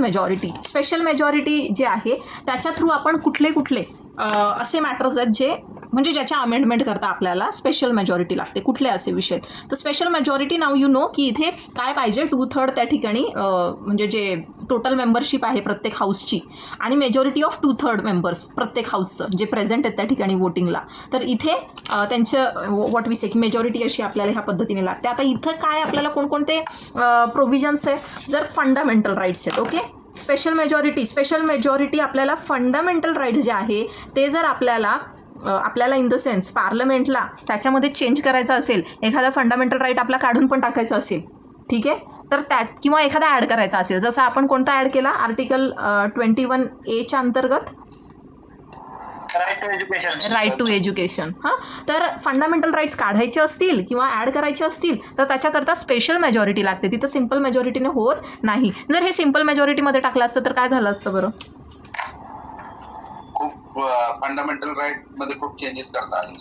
मेजॉरिटी जे आहे त्याच्या थ्रू आपण कुठले असे मॅटर्स आहेत जे म्हणजे ज्याच्या अमेंडमेंट करता आपल्याला स्पेशल मेजॉरिटी लागते. कुठले असे विषय? तर special majority now you know की इथे काय पाहिजे 2/3 त्या ठिकाणी म्हणजे जे टोटल मेंबरशिप आहे प्रत्येक हाऊसची आणि मेजॉरिटी ऑफ 2/3 मेंबर्स प्रत्येक हाऊसचं जे प्रेझेंट आहेत त्या ठिकाणी वोटिंगला. तर इथे त्यांचं व्हॉट वी से की मेजॉरिटी अशी आपल्याला ह्या पद्धतीने लागते. आता इथं काय आपल्याला कोणकोणते प्रोव्हिजन्स आहे? जर फंडामेंटल राईट्स आहेत. ओके. स्पेशल मेजॉरिटी आपल्याला फंडामेंटल राईट्स जे आहे ते जर आपल्याला इन द सेन्स पार्लमेंटला त्याच्यामध्ये चेंज करायचं असेल, एखादा फंडामेंटल राईट आपला काढून पण टाकायचं असेल, ठीक आहे, तर त्यात किंवा एखादा ॲड करायचा असेल, जसं आपण कोणता ॲड केला आर्टिकल 21A अंतर्गत राईट टू एज्युकेशन. हां, तर फंडामेंटल राईट्स काढायचे असतील किंवा ॲड करायचे असतील तर त्याच्याकरता स्पेशल मेजॉरिटी लागते. तिथं सिम्पल मेजॉरिटीने होत नाही. जर हे सिम्पल मेजॉरिटीमध्ये टाकलं असतं तर काय झालं असतं बरं? खूप फंडामेंटल राईट मध्ये खूप चेंजेस करता आले.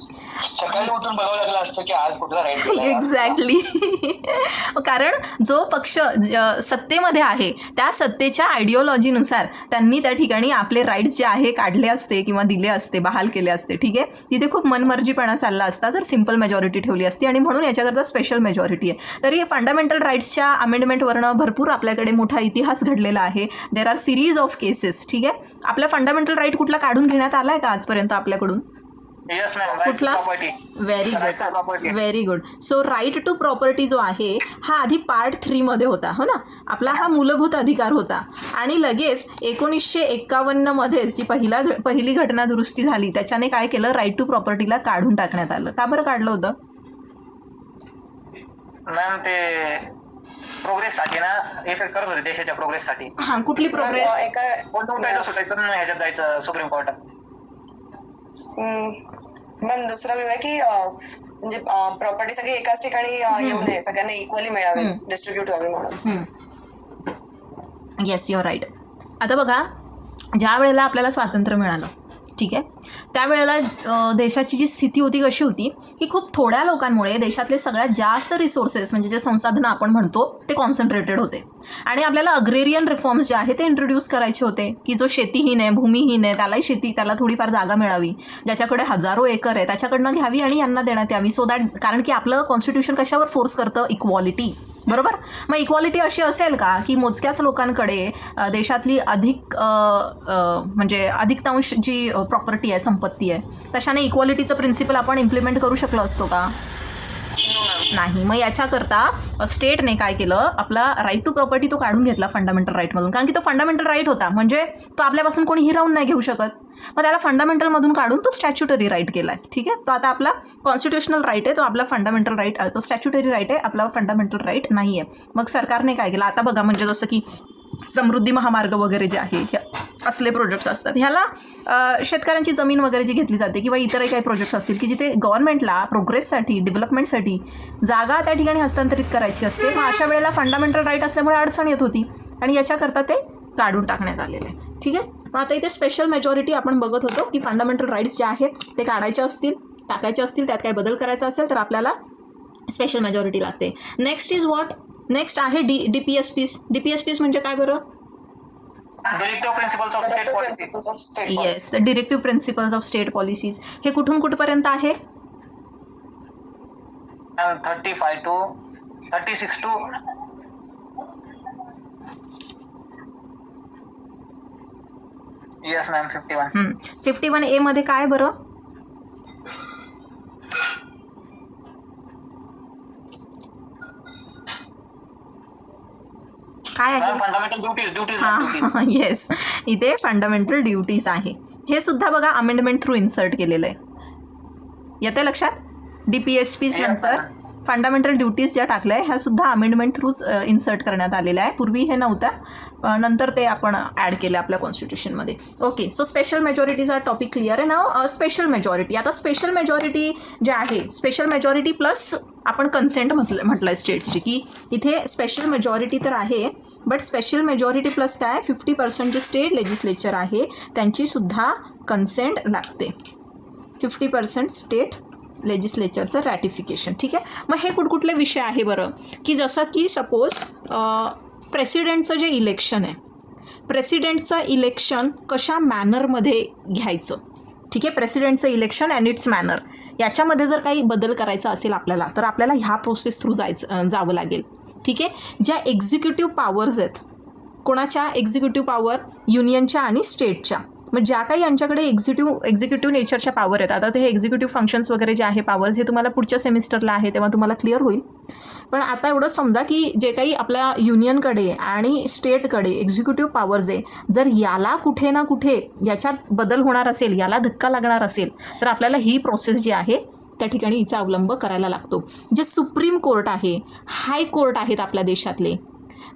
सकाळी उठून बघावं लागलं असतं की आज कुठला राईट. एक्झॅक्टली. कारण जो पक्ष सत्तेमध्ये आहे त्या सत्तेच्या आयडिओलॉजीनुसार त्यांनी त्या ठिकाणी आपले राईट्स जे आहे काढले असते किंवा दिले असते, बहाल केले असते. ठीक आहे. तिथे खूप मनमर्जीपणा चालला असता जर सिम्पल मेजॉरिटी ठेवली असती आणि म्हणून याच्याकरता स्पेशल मेजॉरिटी आहे. तरी फंडामेंटल राईट्सच्या अमेंडमेंटवरनं भरपूर आपल्याकडे मोठा इतिहास घडलेला आहे. There R series of cases. ठीक आहे. आपल्या फंडामेंटल राईट कुठला काढून घेण्यात आलाय का आजपर्यंत आपल्याकडून? कुठला? Very good. So right to property जो आहे हा आधी पार्ट 3 मध्ये होता, हो ना. आपला हा मूलभूत अधिकार होता आणि लगेच 1951 मध्येच जी पहिली घटना दुरुस्ती झाली त्याच्याने काय केलं, राईट टू प्रॉपर्टीला काढून टाकण्यात आलं. का बरं काढलं होतं मॅम? ते प्रोग्रेससाठी ना, इफेक्ट करत होते देशाच्या प्रोग्रेससाठी. हां, कुठली प्रोग्रेस? सुटायचं ह्याच्यात जायचं सुप्रीम कोर्टात. पण दुसरा व्यू आहे की म्हणजे प्रॉपर्टी सगळी एकाच ठिकाणी येऊ नये, सगळ्यांना इक्वली मिळावी, डिस्ट्रीब्यूट व्हावी म्हणून. Yes, your right. आता बघा, ज्या वेळेला आपल्याला स्वातंत्र्य मिळालं, ठीक आहे, त्यावेळेला देशाची जी स्थिती होती कशी होती की खूप थोड्या लोकांमुळे देशातले सगळ्यात जास्त रिसोर्सेस म्हणजे जे संसाधनं आपण म्हणतो ते कॉन्सन्ट्रेटेड होते आणि आपल्याला अग्रेरियन रिफॉर्म्स जे आहे ते इंट्रोड्यूस करायचे होते की जो शेतीहीन आहे, भूमिहीन आहे, त्याला थोडीफार जागा मिळावी, ज्याच्याकडे हजारो एकर आहे त्याच्याकडनं घ्यावी आणि यांना देण्यात यावी. सो दॅट, कारण की आपलं कॉन्स्टिट्यूशन कशावर फोर्स करतं? इक्वॉलिटी, बरोबर. मग इक्वॉलिटी अशी असेल का की मोजक्याच लोकांकडे देशातली म्हणजे अधिकतांश जी प्रॉपर्टी आहे, संपत्ती आहे, तशाने इक्वॉलिटीचं प्रिन्सिपल आपण इम्प्लिमेंट करू शकलो असतो का? नाही. मग याच्याकरता स्टेटने काय केलं, आपला राईट टू प्रॉपर्टी तो काढून घेतला फंडामेंटल राईटमधून, कारण की तो फंडामेंटल राईट होता, म्हणजे तो आपल्यापासून कोणी हिरावून नाही घेऊ शकत. मग त्याला फंडामेंटलमधून काढून तो स्टॅच्युटरी राईट केला आहे. ठीक आहे, तो आता आपला कॉन्स्टिट्युशनल राईट आहे, तो आपला फंडामेंटल राईट, तो स्टॅच्युटरी राईट आहे, आपला फंडामेंटल राईट नाही आहे. मग सरकारने काय केलं, आता बघा, म्हणजे जसं की समृद्धी महामार्ग वगैरे जे आहे, हे असले प्रोजेक्ट्स असतात, ह्याला शेतकऱ्यांची जमीन वगैरे जी घेतली जाते किंवा इतरही काही प्रोजेक्ट्स असतील की जिथे गव्हर्नमेंटला प्रोग्रेससाठी, डेव्हलपमेंटसाठी जागा त्या ठिकाणी हस्तांतरित करायची असते. मग अशा वेळेला फंडामेंटल राईट असल्यामुळे अडचण येत होती आणि याच्याकरता ते काढून टाकण्यात आलेलं आहे. ठीक आहे, मग आता इथे स्पेशल मेजॉरिटी आपण बघत होतो की फंडामेंटल राईट्स जे आहेत ते काढायचे असतील, टाकायचे असतील, त्यात काही बदल करायचा असेल तर आपल्याला स्पेशल मेजॉरिटी लागते. नेक्स्ट इज व्हॉट, नेक्स्ट आहे DPSPs. DPSPs म्हणजे काय बरं? Directive principles of state policy. Principles of state yes, policy. Directive principles of state policies. हे कुठून कुठपर्यंत आहे? 35 to 36 to yes ma'am 51. 51A मध्ये काय बरं? काय आहे? Fundamental duties. हां, येस, इथे फंडामेंटल ड्युटीज आहे. हे सुद्धा बघा अमेंडमेंट थ्रू इन्सर्ट केलेलं आहे. येते लक्षात? DPSPs नंतर फंडामेंटल ड्युटीज ज्या टाकल्या आहे ह्या सुद्धा अमेंडमेंट थ्रूच इन्सर्ट करण्यात आलेल्या आहे. पूर्वी हे नव्हतं, नंतर ते आपण ॲड केलं आपल्या कॉन्स्टिट्यूशनमध्ये. ओके, सो स्पेशल मेजॉरिटीचा टॉपिक क्लिअर आहे ना. स्पेशल मेजॉरिटी, आता स्पेशल मेजॉरिटी जे आहे, स्पेशल मेजॉरिटी प्लस आपण कन्सेंट म्हटलं आहे स्टेट्सची, की इथे स्पेशल मेजॉरिटी तर आहे, बट स्पेशल मेजॉरिटी प्लस काय 50% जे स्टेट लेजिस्लेचर आहे त्यांचीसुद्धा कन्सेंट लागते. 50% स्टेट लेजिस्लेचरचं रॅटिफिकेशन. ठीक आहे, मग हे कुठकुठले विषय आहे बरं, की जसं की सपोज प्रेसिडेंटचं जे इलेक्शन आहे, प्रेसिडेंटचं इलेक्शन कशा मॅनरमध्ये घ्यायचं. ठीक आहे, प्रेसिडेंटचं इलेक्शन अँड इट्स मॅनर, याच्यामध्ये जर काही बदल करायचा असेल आपल्याला तर आपल्याला ह्या प्रोसेस थ्रू जावं लागेल. ठीक आहे, ज्या एक्झिक्युटिव्ह पॉवर्स आहेत, कोणाच्या एक्झिक्युटिव्ह पॉवर, युनियनच्या आणि स्टेटच्या, मग ज्या काही यांच्याकडे एक्झिक्युटिव्ह नेचरच्या पॉवर आहेत. आता ते हे एक्झिक्युटिव्ह फंक्शन्स वगैरे जे आहे पॉवर्स, हे तुम्हाला पुढच्या सेमिस्टरला आहे तेव्हा तुम्हाला क्लिअर होईल. पण आता एवढंच समजा की जे काही आपल्या युनियनकडे आणि स्टेटकडे एक्झिक्युटिव्ह पॉवर्स आहे, जर याला कुठे ना कुठे याच्यात बदल होणार असेल, याला धक्का लागणार असेल तर आपल्याला ही प्रोसेस जी आहे त्या ठिकाणी हिचा अवलंब करायला लागतो. जे सुप्रीम कोर्ट आहे, हाय कोर्ट आहेत आपल्या देशातले,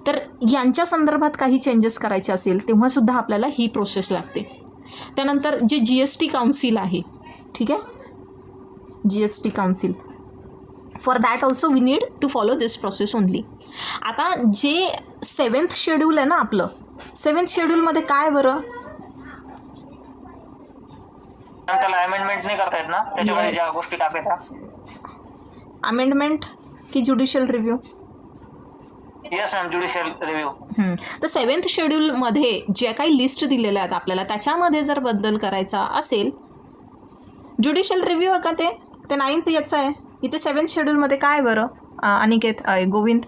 तर यांच्या संदर्भात काही चेंजेस करायचे असेल तेव्हासुद्धा आपल्याला ही प्रोसेस लागते. त्यानंतर जे GST काउन्सिल आहे, ठीक आहे, GST council, for that also we need to follow this process only. आता जे 7th शेड्यूल आहे ना आपलं, 7th शेड्यूलमध्ये काय बरं? त्याला अमेंडमेंट नाही करता येत ना, त्याच्यामध्ये ज्या गोष्टी टाकायच्या. अमेंडमेंट की judicial review? Yes ma'am, judicial review. तर 7th शेड्यूलमध्ये ज्या काही लिस्ट दिलेल्या आहेत आपल्याला त्याच्यामध्ये जर बदल करायचा असेल, ज्युडिशियल रिव्ह्यू आहे का ते 9th याचं आहे. इथे 7th शेड्यूलमध्ये काय बरं अनिकेत, गोविंद?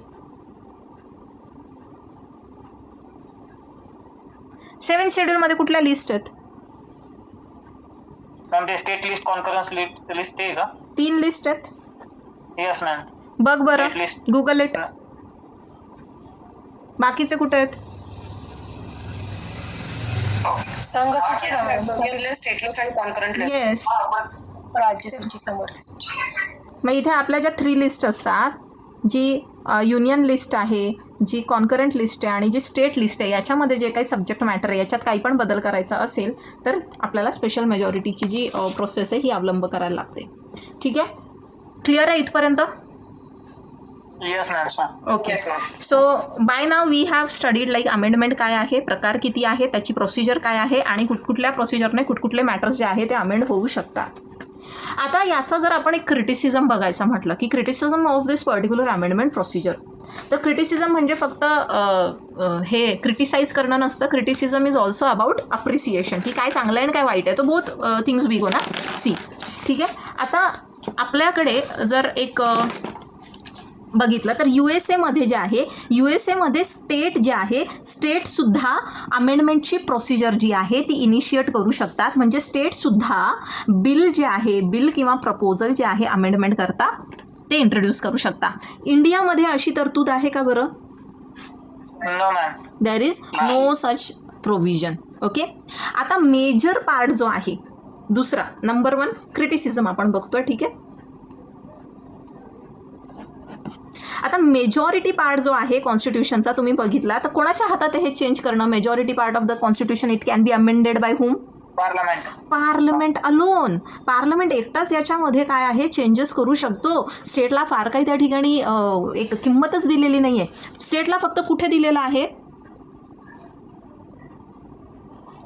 7th शेड्यूलमध्ये कुठल्या लिस्ट आहेत मॅम? ते स्टेट लिस्ट, कॉन्फरन्स लिस्ट आहे का? 3 लिस्ट आहेत. Yes ma'am. बघ बरं, State list. Google it. बाकीचे कुठे आहेत? संघसूची, युनियन लिस्ट, स्टेट लिस्ट आणि कॉन्करंट लिस्ट. येस. राज्यसूची, समवर्ती सूची. मग इथे आपल्या ज्या 3 लिस्ट असतात, जी युनियन लिस्ट आहे, जी कॉन्करंट लिस्ट आहे आणि जी स्टेट लिस्ट आहे, याच्यामध्ये जे काही सब्जेक्ट मॅटर आहे याच्यात काही पण बदल करायचा असेल तर आपल्याला स्पेशल मेजॉरिटीची जी प्रोसेस आहे ही अवलंब करायला लागते. ठीक आहे, क्लिअर आहे इथपर्यंत? Yes ma'am. Okay, so by now we have studied like amendment काय आहे, प्रकार किती आहे, त्याची प्रोसिजर काय आहे आणि कुठकुठल्या प्रोसिजरने कुठकुठले मॅटर्स जे आहे ते अमेंड होऊ शकतात. आता याचा जर आपण एक क्रिटिसिझम बघायचं म्हटलं की criticism of this particular amendment procedure, तर क्रिटिसिझम म्हणजे फक्त हे क्रिटिसाइज करणं नसतं. Criticism is also about appreciation, की काय चांगलं आहे आणि काय वाईट आहे, तो both things we gonna see. ठीक आहे, आता आपल्याकडे जर एक बघितलं तर USA जे आहे, USA स्टेट जे आहे, स्टेटसुद्धा अमेंडमेंटची प्रोसिजर जी आहे ती इनिशिएट करू शकतात. म्हणजे स्टेटसुद्धा बिल जे आहे, बिल किंवा प्रपोजल जे आहे अमेंडमेंट करता ते इंट्रोड्यूस करू शकता. इंडियामध्ये अशी तरतूद आहे का बरं? No ma'am. There is no such provision. Okay. आता मेजर पार्ट जो आहे दुसरा नंबर 1 क्रिटिसिझम आपण बघतोय. ठीक आहे. आता मेजॉरिटी पार्ट जो आहे कॉन्स्टिट्यूशनचा तुम्ही बघितला तर कोणाच्या हातात हे चेंज करणं? Majority part of the constitution it can be amended by whom? Parliament alone. Parliament एकटाच याच्यामध्ये काय आहे चेंजेस करू शकतो. स्टेटला फार काही त्या ठिकाणी एक किंमतच दिलेली नाही आहे. स्टेटला फक्त कुठे दिलेलं आहे?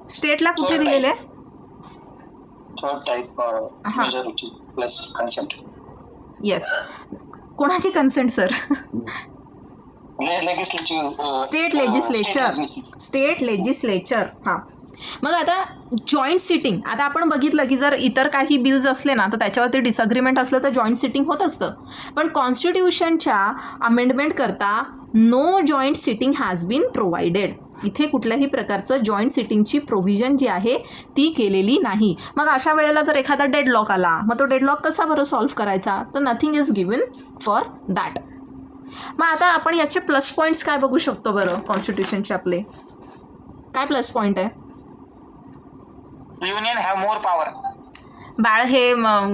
स्टेटला कुठे दिलेलं आहे? येस. कोणाची कन्सेंट सर? State legislature. हां. मग आता जॉईंट सिटिंग, आता आपण बघितलं की जर इतर काही बिल्स असले ना तर त्याच्यावरती डिसअग्रीमेंट असलं तर जॉईंट सिटिंग होत असतं. पण कॉन्स्टिट्यूशनच्या अमेंडमेंट करता no joint sitting has been provided. इथे कुठल्याही प्रकारचं जॉईंट सिटिंगची प्रोव्हिजन जी आहे ती केलेली नाही. मग अशा वेळेला जर एखादा डेडलॉक आला मग तो डेडलॉक कसा बरं सॉल्व्ह करायचा? तर nothing is given for that. मग आता आपण याचे प्लस पॉईंट्स काय बघू शकतो बरं? कॉन्स्टिट्यूशनचे आपले काय प्लस पॉईंट आहे? Union have more power. बाळ हे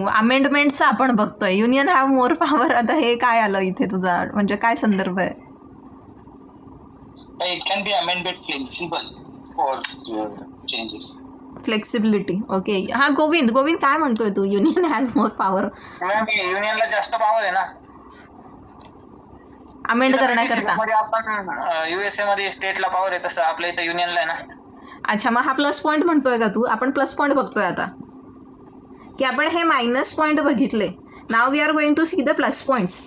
अमेंडमेंटचं आपण बघतोय. Union have more power. आता हे काय आलं इथे तुझा म्हणजे काय संदर्भ आहे? It can be amended flexible for changes. Flexibility. Okay. हा गोविंद काय म्हणतोय तू? Union has more power. Ma'am युनियनला जास्त पॉवर आहे ना अमेंड करण्याकरता. आपण USA मध्ये स्टेटला पॉवर आहे तसं आपल्या इथं युनियनला आहे ना. अच्छा. मग हा प्लस पॉईंट म्हणतोय का तू? आपण प्लस पॉईंट बघतोय आता की आपण हे मायनस पॉईंट बघितले. Now we are going to see the plus points.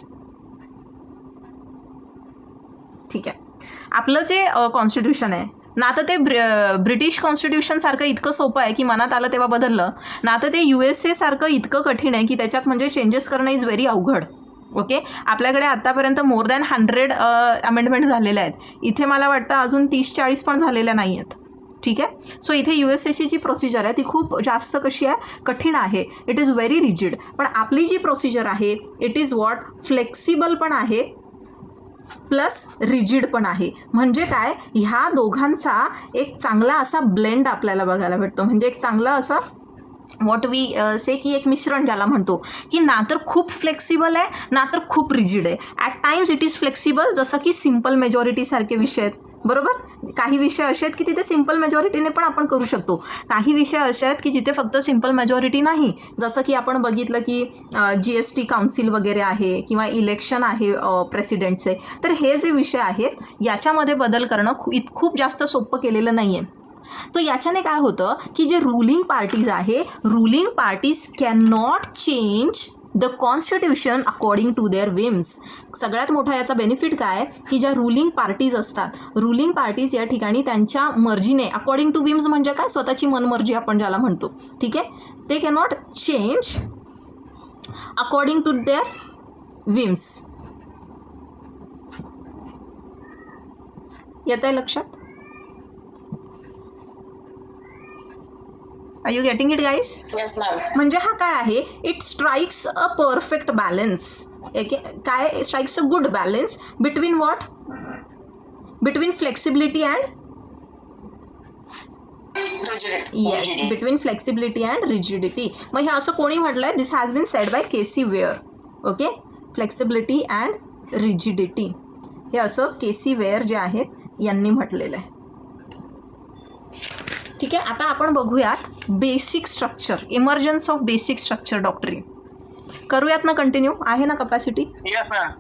ठीक आहे. आपलं जे कॉन्स्टिट्यूशन आहे ना तर ते ब्रिटिश कॉन्स्टिट्यूशनसारखं इतकं सोपं आहे की मनात आलं तेव्हा बदललं ना तर ते USA सारखं इतकं कठीण आहे की त्याच्यात म्हणजे चेंजेस करणं इज व्हेरी अवघड. ओके. आपल्याकडे आत्तापर्यंत मोर दॅन 100 अमेंडमेंट झालेल्या आहेत. इथे मला वाटतं अजून 30-40 पण झालेल्या नाही आहेत. ठीक आहे. सो इथे USAची जी प्रोसिजर आहे ती खूप जास्त कशी आहे? कठीण आहे. It is very rigid. पण आपली जी प्रोसिजर आहे इट इज वॉट फ्लेक्सिबल पण आहे प्लस रिजिड पण आहे. म्हणजे काय? ह्या दोघांचा एक चांगला असा ब्लेंड आपल्याला बघायला भेटतो. म्हणजे एक चांगला असा वॉट वी से की एक मिश्रण ज्याला म्हणतो की ना तर खूप फ्लेक्सिबल आहे ना तर खूप रिजिड आहे. At times it is flexible जसं की सिम्पल मेजॉरिटीसारखे विषय आहेत. बरोबर. काही विषय असे आहेत की तिथे सिम्पल मेजॉरिटीने पण आपण करू शकतो. काही विषय असे आहेत की जिथे फक्त सिम्पल मेजॉरिटी नाही. जसं की आपण बघितलं की GST काउन्सिल वगैरे आहे किंवा इलेक्शन आहे प्रेसिडेंटचे. तर हे जे विषय आहेत याच्यामध्ये बदल करणं खूप जास्त सोपं केलेलं नाही आहे. तो याच्याने काय होतं की जे रुलिंग पार्टीज आहे ruling parties can not change the constitution according to their whims. सगळ्यात मोठा याचा बेनिफिट काय की ज्या रुलिंग पार्टीज असतात रुलिंग पार्टीज या ठिकाणी त्यांच्या मर्जीने अकॉर्डिंग टू विम्स म्हणजे काय? स्वतःची मनमर्जी आपण ज्याला म्हणतो. ठीक आहे. ते cannot change according to their whims. येत आहे लक्षात? Are you getting it guys? Yes ma'am. म्हणजे हा काय आहे? It strikes a perfect balance. काय strikes a good balance between what? Between flexibility and yes between flexibility and rigidity. मग हे असं कोणी म्हटलं आहे? This has been said by KC Wheare. Okay. Flexibility and rigidity हे असं KC वेअर जे आहेत यांनी म्हटलेलं आहे. ठीक आहे. आता आपण बघूयात basic structure. Emergence of basic structure doctrine. करूयात ना कंटिन्यू? आहे ना कपॅसिटी? Yes ma'am.